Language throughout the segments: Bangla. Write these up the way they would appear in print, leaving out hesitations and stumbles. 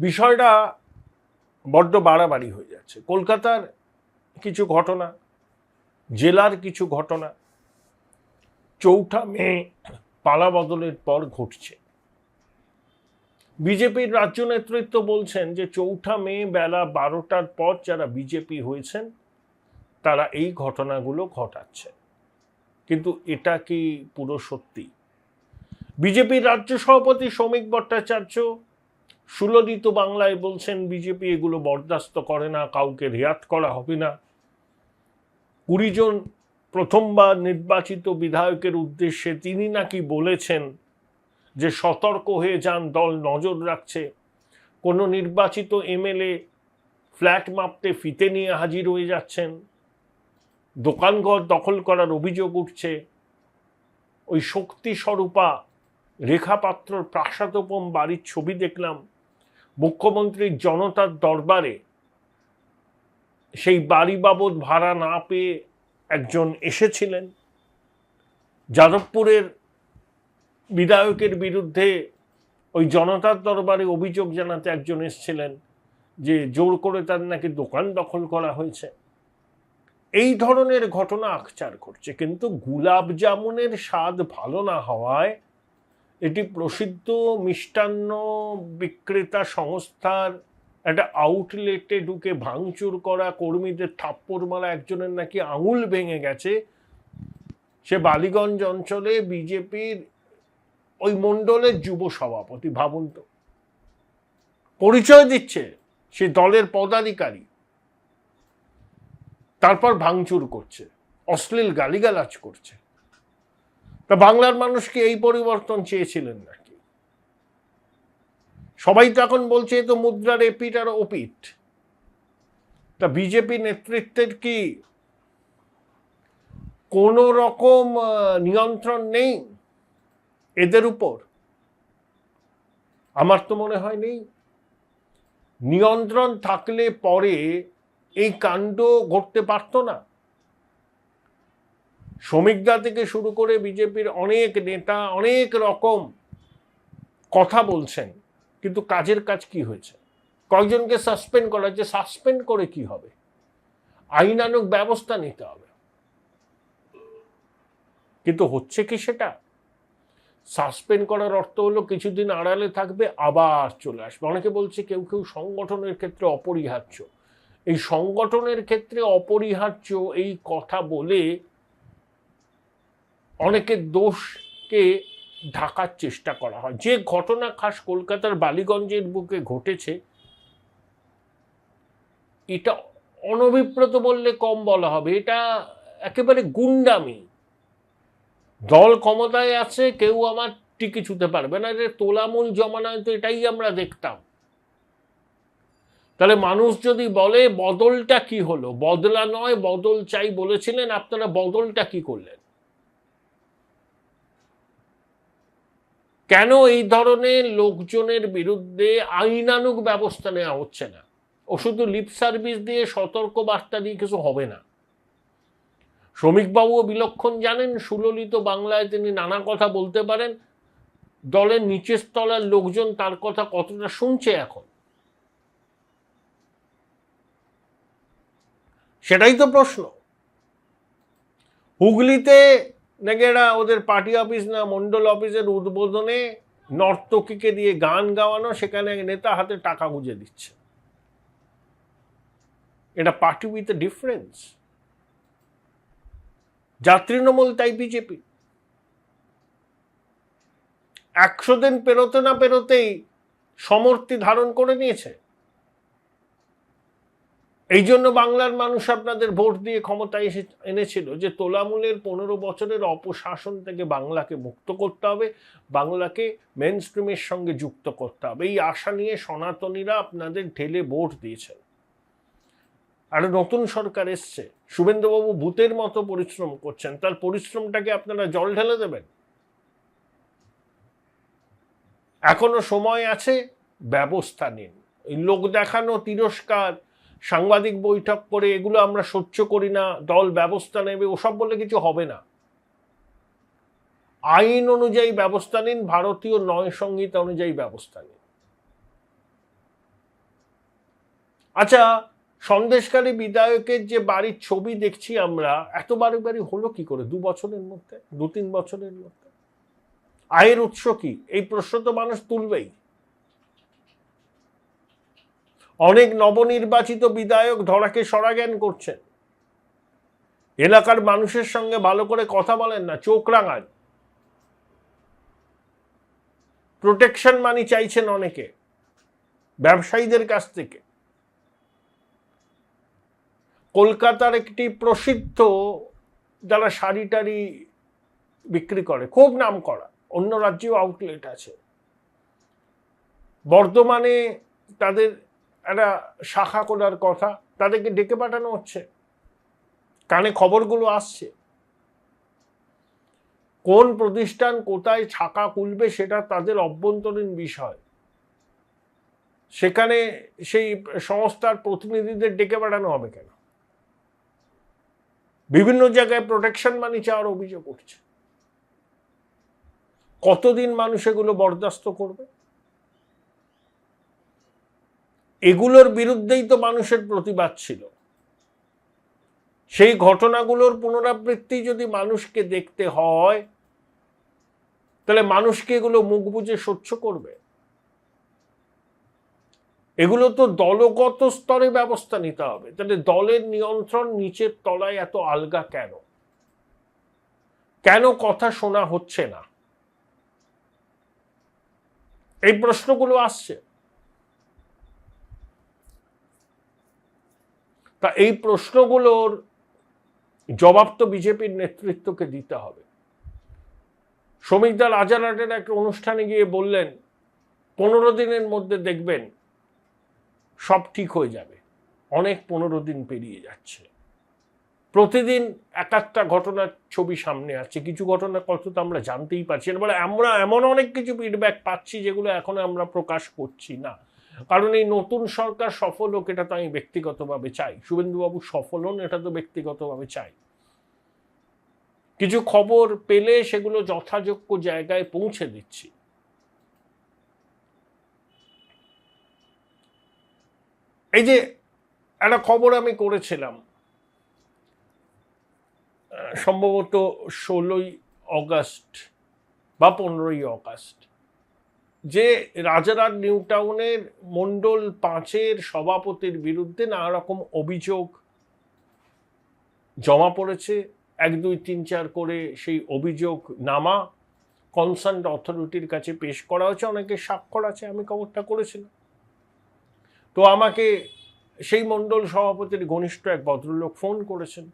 বিষয়টা বড্ড বাড়াবাড়ি হয়ে যাচ্ছে। কলকাতার কিছু ঘটনা, জেলার কিছু ঘটনা 4ঠা মে পালা বদলের পর ঘটছে। বিজেপির রাজ্য নেতৃত্ব বলছেন যে 4ঠা মে বেলা 12টার পর যারা বিজেপি হয়েছেন তারা এই ঘটনাগুলো ঘটাচ্ছে। কিন্তু এটা কি পুরো সত্যি? বিজেপির রাজ্য সভাপতি শ্রমিক ভট্টাচার্য সুললিত বাংলায় বলছেন বিজেপি এগুলো বরদাস্ত করে না, কাউকে রেয়াত করা হবে না। 20 জন প্রথমবার নির্বাচিত বিধায়কের উদ্দেশ্যে তিনি নাকি বলেছেন যে সতর্ক হয়ে যান, দল নজর রাখছে। কোনো নির্বাচিত এমএলএ ফ্ল্যাট মাপতে ফিতে নিয়ে হাজির হয়ে যাচ্ছেন, দোকানঘর দখল করার অভিযোগ উঠছে। ওই শক্তি স্বরূপা রেখা পাত্রর প্রাসাদোপম বাড়ির ছবি দেখলাম। মুখ্যমন্ত্রীর জনতার দরবারে সেই বাড়ি বাবদ ভাড়া না পেয়ে একজন এসেছিলেন। যাদবপুরের বিধায়কের বিরুদ্ধে ওই জনতার দরবারে অভিযোগ জানাতে একজন এসেছিলেন যে জোর করে তার নাকি দোকান দখল করা হয়েছে। এই ধরনের ঘটনা আকচার করছে। কিন্তু গুলাব জামুনের স্বাদ ভালো না হওয়ায় এটি প্রসিদ্ধ মিষ্টান্ন বিক্রেতা সংস্থার একটা আউটলেটে ঢুকে ভাঙচুর করা, কর্মীদের থাপ্পড় মারা, একজনের নাকি আঙুল ভেঙে গেছে। সে বালিগঞ্জ অঞ্চলে বিজেপির ওই মণ্ডলের যুব সভাপতি। ভাবুন তো, পরিচয় দিচ্ছে সে দলের পদাধিকারী, তারপর ভাঙচুর করছে, অশ্লীল গালিগালাজ করছে। তা বাংলার মানুষ কি এই পরিবর্তন চেয়েছিলেন নাকি? সবাই তো এখন বলছে তো মুদ্রার এপিট আর ওপিট। তা বিজেপি নেতৃত্বের কি কোন রকম নিয়ন্ত্রণ নেই এদের উপর? আমার তো মনে হয় নেই। নিয়ন্ত্রণ থাকলে পরে এই কাণ্ড ঘটতে পারত না। শ্রমিকদা থেকে শুরু করে বিজেপির অনেক নেতা অনেক রকম কথা বলছেন, কিন্তু কাজের কাজ কি হয়েছে? কয়েকজনকে সাসপেন্ড করা হয়েছে। সাসপেন্ড করে কি হবে? আইনানুগ ব্যবস্থা নিতে হবে। কিন্তু হচ্ছে কি সেটা? সাসপেন্ড করার অর্থ হলো কিছুদিন আড়ালে থাকবে, আবার চলে আসবে। অনেকে বলছে কেউ কেউ সংগঠনের ক্ষেত্রে অপরিহার্য। এই সংগঠনের ক্ষেত্রে অপরিহার্য এই কথা বলে অনেকের দোষকে ঢাকার চেষ্টা করা হয়। যে ঘটনা খাস কলকাতার বালিগঞ্জের বুকে ঘটেছে, এটা অনভিপ্রেত বললে কম বলা হবে। এটা একেবারে গুন্ডামি। দল ক্ষমতায় আছে, কেউ আমার টিকে ছুতে পারবে না। যে তোলামূল জমানায় তো এটাই আমরা দেখতাম। তাহলে মানুষ যদি বলে বদলটা কি হলো, বদলা নয় বদল চাই বলেছিলেন, আপনারা বদলটা কি করলেন? কেন এই ধরনের লোকজনের বিরুদ্ধে আইনানুগ ব্যবস্থা নেওয়া হচ্ছে না? ও শুধু লিপ সার্ভিস দিয়ে, সতর্ক বার্তা দিয়ে কিছু হবে না। শ্রমিকবাবুও বিলক্ষণ জানেন, সুললিত বাংলায় তিনি নানা কথা বলতে পারেন। দলের নিচের তলার লোকজন তার কথা কতটা শুনছে এখন, সেটাই তো প্রশ্ন। হুগলিতে নেগেরা ওদের পার্টি অফিস না মন্ডল অফিসের উদ্বোধনে নর্তকীকে দিয়ে গান গাওয়ানো, সেখানে নেতা হাতে টাকা গুঁজে দিচ্ছে। এটা পার্টি উইথ এ ডিফারেন্স। যা তৃণমূল তাই বিজেপি। 100 দিন পেরোতে না পেরোতেই সমর্থি ধারণ করে নিয়েছে। এই জন্য বাংলার মানুষ আপনাদের ভোট দিয়ে ক্ষমতায় এনেছিল যে তোলামূলের 15 বছরের অপশাসন থেকে বাংলাকে মুক্ত করতে হবে, বাংলাকে মেন স্ট্রিমের সঙ্গে যুক্ত করতে হবে। এই আশা নিয়ে সনাতনীরা আপনাদের ঢেলে ভোট দিয়েছেন। আর নতুন সরকার এসছে, শুভেন্দুবাবু ভূতের মতো পরিশ্রম করছেন। তার পরিশ্রমটাকে আপনারা জল ঢেলে দেবেন? এখনো সময় আছে, ব্যবস্থা নিন। এই লোক দেখানো, তিরস্কার, সাংবাদিক বৈঠক করে এগুলো আমরা সহ্য করি না, দল ব্যবস্থা নেবে, ওসব বলে কিছু হবে না। আইন অনুযায়ী ব্যবস্থা নিন, ভারতীয় নয় সংহিতা অনুযায়ী ব্যবস্থা নিন। আচ্ছা, সন্দেশখালী বিধায়কের যে বাড়ির ছবি দেখছি আমরা, এত বাড়ি বাড়ি হলো কি করে 2 বছরের মধ্যে, 2-3 বছরের মধ্যে? আয়ের উৎস কি? এই প্রশ্ন তো মানুষ তুলবেই। অনেক নবনির্বাচিত বিধায়ক ধরাকে সরাজ্ঞান করছেন, এলাকার মানুষের সঙ্গে ভালো করে কথা বলেন না, চোখ রাঙান, প্রোটেকশন মানি চাইছেন অনেকে ব্যবসায়ীদের কাছ থেকে। কলকাতার একটি প্রসিদ্ধ যারা শাড়ি টাড়ি বিক্রি করে, খুব নাম করা, অন্য রাজ্যেও আউটলেট আছে, বর্ধমানে তাদের একটা শাখা করার কথা, তাদেরকে ডেকে পাঠানো হচ্ছে, কানে খবরগুলো আসছে। কোন প্রতিষ্ঠান কোথায় শাখা খুলবে সেটা তাদের অভ্যন্তরীণ বিষয়, সেখানে সেই সংস্থার প্রতিনিধিদের ডেকে পাঠানো হবে কেন? বিভিন্ন জায়গায় প্রোটেকশন মানি চাওয়ার অভিযোগ উঠছে। কতদিন মানুষ এগুলো বরদাস্ত করবে? এগুলোর বিরুদ্ধেই তো মানুষের প্রতিবাদ ছিল। সেই ঘটনাগুলোর পুনরাবৃত্তি যদি মানুষকে দেখতে হয়, তাহলে মানুষকে এগুলো মুখ বুজে সহ্য করবে? এগুলো তো দলগত স্তরে ব্যবস্থা নিতে হবে। তাহলে দলের নিয়ন্ত্রণ নিচের তলায় এত আলগা কেন? কেন কথা শোনা হচ্ছে না? এই প্রশ্নগুলো আসছে। তা এই প্রশ্নগুলোর জবাব তো বিজেপির নেতৃত্বকে দিতে হবে। শ্রমিক দল রাজারহাটের একটা অনুষ্ঠানে গিয়ে বললেন 15 দিনের মধ্যে দেখবেন সব ঠিক হয়ে যাবে। অনেক 15 দিন পেরিয়ে যাচ্ছে, প্রতিদিন এক একটা ঘটনার ছবি সামনে আসছে, কিছু ঘটনা কত তো আমরা জানতেই পারছি না, বলে আমরা এমন অনেক কিছু ফিডব্যাক পাচ্ছি যেগুলো এখন আমরা প্রকাশ করছি না, কারণ এই নতুন সরকার সফল হোক, এটা তো আমি ব্যক্তিগতভাবে চাই, শুভেন্দুবাবু সফল হন, এটা তো ব্যক্তিগতভাবে চাই। কিছু খবর পেলে সেগুলো যথাযোগ্য জায়গায় পৌঁছে দিচ্ছি। এই যে একটা খবর আমি করেছিলাম সম্ভবত 16ই অগাস্ট বা 15ই অগাস্ট, যে রাজারহাট নিউ টাউনের মন্ডল 5-এর সভাপতির বিরুদ্ধে নানা রকম অভিযোগ জমা পড়েছে, 1, 2, 3, 4 করে সেই অভিযোগ নামা কনসার্ন অথরিটির কাছে পেশ করা হয়েছে, অনেকে স্বাক্ষর আছে, আমি খবরটা করেছিলাম। তো আমাকে সেই মন্ডল সভাপতির ঘনিষ্ঠ এক ভদ্রলোক ফোন করেছেন,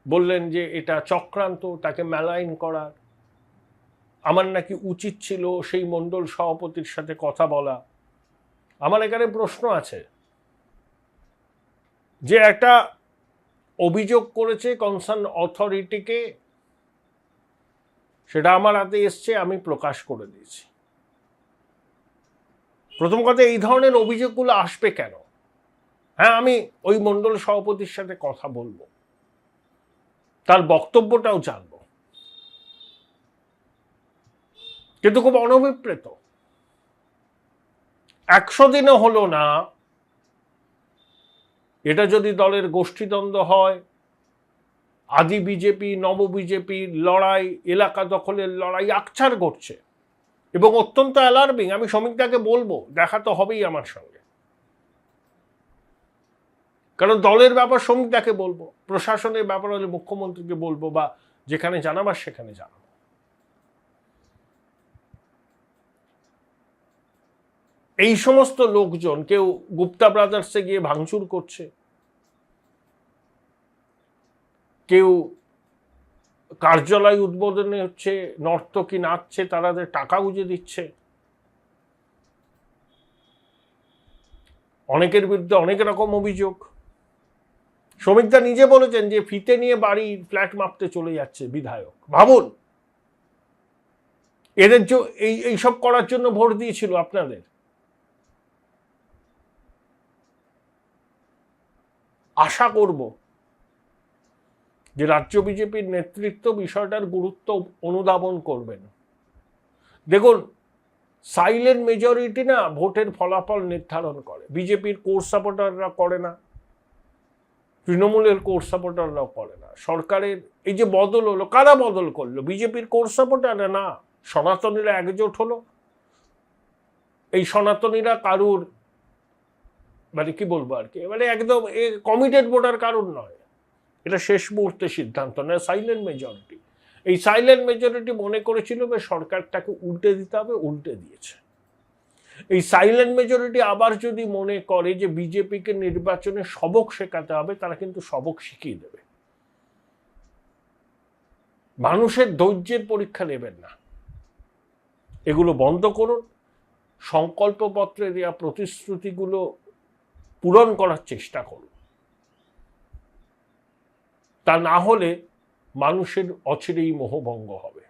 বললেন যে এটা চক্রান্ত, তাকে মেলাইন করার। আমার নাকি উচিত ছিল সেই মন্ডল সভাপতির সাথে কথা বলা। আমার এখানে প্রশ্ন আছে, যে একটা অভিযোগ করেছে কনসার্ন অথরিটিকে, সেটা আমার হাতে এসছে, আমি প্রকাশ করে দিয়েছি। প্রথম কথা, এই ধরনের অভিযোগগুলো আসবে কেন? হ্যাঁ, আমি ওই মন্ডল সভাপতির সাথে কথা বলবো, তার বক্তব্যটাও জানবো, কিন্তু খুব অনভিপ্রেত। 100 দিনও হলো না, এটা যদি দলের গোষ্ঠীদ্বন্দ্ব হয়, আদি বিজেপি নব বিজেপির লড়াই, এলাকা দখলের লড়াই আকছার ঘটছে, এবং অত্যন্ত অ্যালার্মিং। আমি শ্রমিকদাকে বলবো, দেখা তো হবেই আমার সঙ্গে, কারণ দলের ব্যাপার শ্রমিকদাকে বলবো, প্রশাসনের ব্যাপার হলে মুখ্যমন্ত্রীকে বলবো, বা যেখানে জানাবার সেখানে জানাবো। এই সমস্ত লোকজন, কেউ গুপ্তা ব্রাদার্সে গিয়ে ভাঙচুর করছে, কেউ কার্যালয় উদ্বোধনে হচ্ছে, নর্তকী নাচছে, তাদের টাকা গুঁজে দিচ্ছে, অনেকের বিরুদ্ধে অনেক রকম অভিযোগ। শ্রমিকদা নিজে বলেছেন যে ফিতে নিয়ে বাড়ি ফ্ল্যাট মাপতে চলে যাচ্ছে বিধায়ক। ভাবুন, এদের এইসব করার জন্য ভোট দিয়েছিল আপনাদের। আশা করব যে রাজ্য বিজেপির নেতৃত্ব বিষয়টার গুরুত্ব অনুধাবন করবেন। দেখুন, সাইলেন্ট মেজরিটি না ভোটের ফলাফল নির্ধারণ করে। বিজেপির কোর সাপোর্টাররা করে না, তৃণমূলের কোর সাপোর্টাররাও করে না। সরকারের এই যে বদল হলো, কারা বদল করলো? বিজেপির কোর সাপোর্টাররা না, সনাতনীরা একজোট হলো। এই সনাতনীরা কারুর মানে কি বলবো আর কি, মানে একদম কমিটেড ভোটার কারুর নয়, এটা শেষ মুহূর্তে সিদ্ধান্ত নেয় সাইলেন্ট মেজরিটি। এই সাইলেন্ট মেজরিটি মনে করেছিল যে সরকারটাকে উল্টে দিতে হবে, উল্টে দিয়েছে। এই সাইলেন্ট মেজরিটি আবার যদি মনে করে যে বিজেপিকে নির্বাচনে সবক শেখাতে হবে, তারা কিন্তু সবক শিখিয়ে দেবে। মানুষের ধৈর্যের পরীক্ষা নেবেন না, এগুলো বন্ধ করুন। সংকল্পপত্রে দেওয়া প্রতিশ্রুতিগুলো পূরণ করার চেষ্টা করুন। তা না হলে মানুষের অচিরেই মোহভঙ্গ হবে।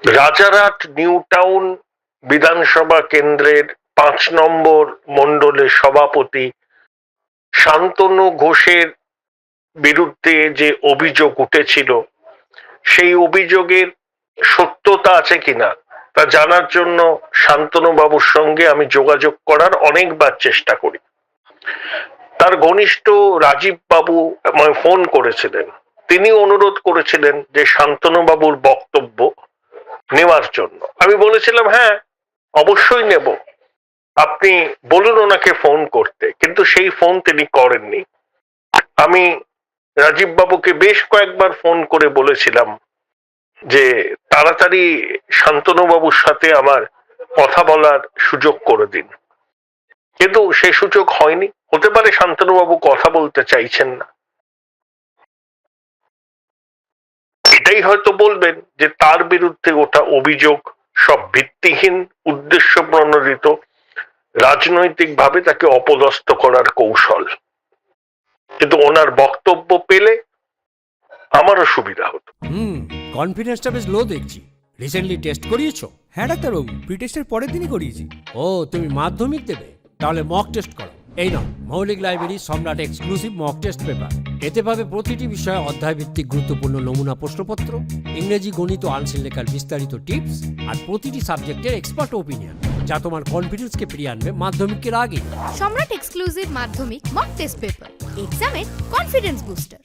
রাজারহাট নিউ টাউন বিধানসভা কেন্দ্রের 5 নম্বর মণ্ডলের সভাপতি শান্তনু ঘোষের বিরুদ্ধে যে অভিযোগ উঠেছিল, সেই অভিযোগের সত্যতা আছে কিনা তা জানার জন্য শান্তনু বাবুর সঙ্গে আমি যোগাযোগ করার অনেকবার চেষ্টা করি। তার ঘনিষ্ঠ রাজীব বাবু আমায় ফোন করেছিলেন। তিনি অনুরোধ করেছিলেন যে শান্তনু বাবুর বক্তব্য নেওয়ার জন্য। আমি বলেছিলাম হ্যাঁ অবশ্যই নেব, আপনি বলুন ওনাকে ফোন করতে, কিন্তু সেই ফোন তিনি করেননি। আমি রাজীব বাবুকে বেশ কয়েকবার ফোন করে বলেছিলাম যে তাড়াতাড়ি শান্তনু বাবুর সাথে আমার কথা বলার সুযোগ করে দিন, কিন্তু সে সুযোগ হয়নি। হতে পারে শান্তনু বাবু কথা বলতে চাইছেন না, এটাই হয়তো বলবেন যে তার বিরুদ্ধে ওঠা অভিযোগ সব ভিত্তিহীন, উদ্দেশ্য প্রণোদিত, রাজনৈতিকভাবে তাকে অপদস্থ করার কৌশল। কিন্তু ওনার বক্তব্য পেলে আমারও সুবিধা হতো। কনফিডেন্সটা বেশ লো দেখছি। রিসেন্টলি টেস্ট করিয়েছো? হ্যাঁ ডাক্তারবাবু, প্রি টেস্টের পরের দিনই করিয়েছি। ও, তুমি মাধ্যমিক দেবে? তাহলে মক টেস্ট করো। এই নাও মৌলিক লাইব্রেরি সম্রাট এক্সক্লুসিভ মক টেস্ট পেপার। এতে পাবে প্রতিটি বিষয়ে অধ্যায়ভিত্তিক গুরুত্বপূর্ণ নমুনা প্রশ্নপত্র, ইংরেজি, গণিত, আনসিল লেখার বিস্তারিত টিপস, আর প্রতিটি সাবজেক্টের এক্সপার্ট ওপিনিয়ন, যা তোমার কনফিডেন্সকে ফিরিয়ে আনবে মাধ্যমিকের আগে। সম্রাট এক্সক্লুসিভ মাধ্যমিক মক টেস্ট পেপার, এক্সামের কনফিডেন্স বুস্টার।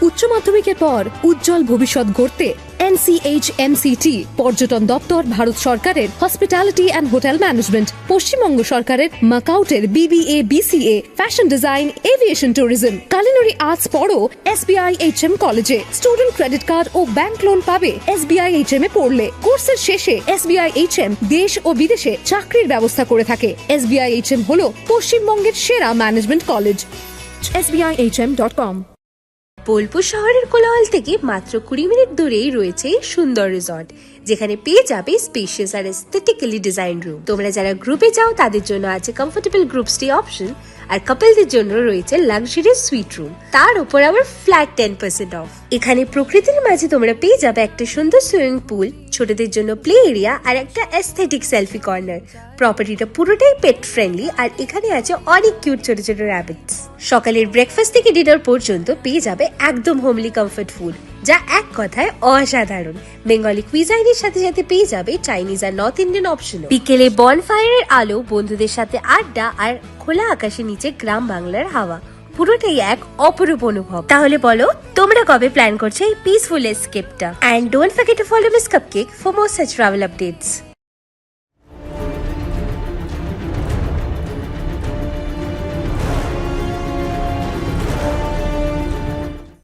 উচ্চ মাধ্যমিকের পর উজ্জ্বল ভবিষ্যৎ গড়তে NCHMCT পর্যটন দপ্তর, ভারত সরকারের hospitality and hotel management, Paschimbanga সরকারের মাকাউটের BBA BCA, fashion design, aviation tourism, culinary arts পড়ো SBI HM কলেজে। স্টুডেন্ট ক্রেডিট কার্ড ও ব্যাংক লোন পাবে SBI HM এ পড়লে। কোর্সের শেষে SBI HM দেশ ও বিদেশে চাকরির ব্যবস্থা করে থাকে। SBI HM হলো পশ্চিমবঙ্গের সেরা ম্যানেজমেন্ট কলেজ। SBIHM.com। বোলপুর শহরের কোলাহল থেকে মাত্র 20 মিনিট দূরেই রয়েছে সুন্দর রিসর্ট, যেখানে পেয়ে যাবে স্পেশিয়াস আর এস্থেটিক্যালি ডিজাইন রুম। তোমরা যারা গ্রুপে যাও তাদের জন্য আছে কমফোর্টেবল গ্রুপ স্টে অপশন, আর কাপলদের জন্য রয়েছে লাক্সারিয়াস সুইট রুম, তার উপর আবার ফ্ল্যাট 10% অফ। এখানে প্রকৃতির মাঝে তোমরা পেয়ে যাবে একটা সুন্দর সুইমিং পুল, ছোটদের জন্য প্লে এরিয়া আর একটা এস্থেটিক সেলফি কর্নার। প্রপার্টিটা পুরোটাই পেট ফ্রেন্ডলি, আর এখানে আছে অনেক কিউট ছোট ছোট র্যাবিটস। সকালের ব্রেকফাস্ট থেকে ডিনার পর্যন্ত পেয়ে যাবে একদম হোমলি কমফর্ট ফুড, যা এক কথায় অসাধারণ। বেঙ্গলি কুইজাইনের সাথে সাথে পেয়ে যাবে চাইনিজ আর নর্থ ইন্ডিয়ান অপশন। বিকেলে বনফায়ারের আলো, বন্ধুদের সাথে আড্ডা আর খোলা আকাশের নিচে গ্রাম বাংলার হাওয়া, পুরোটাই এক অপরূপ অনুভব। তাহলে বলো তোমরা কবে প্ল্যান করছো এই পিসফুল এসকেপটা? And don't forget to follow miss cupcake for more such travel updates.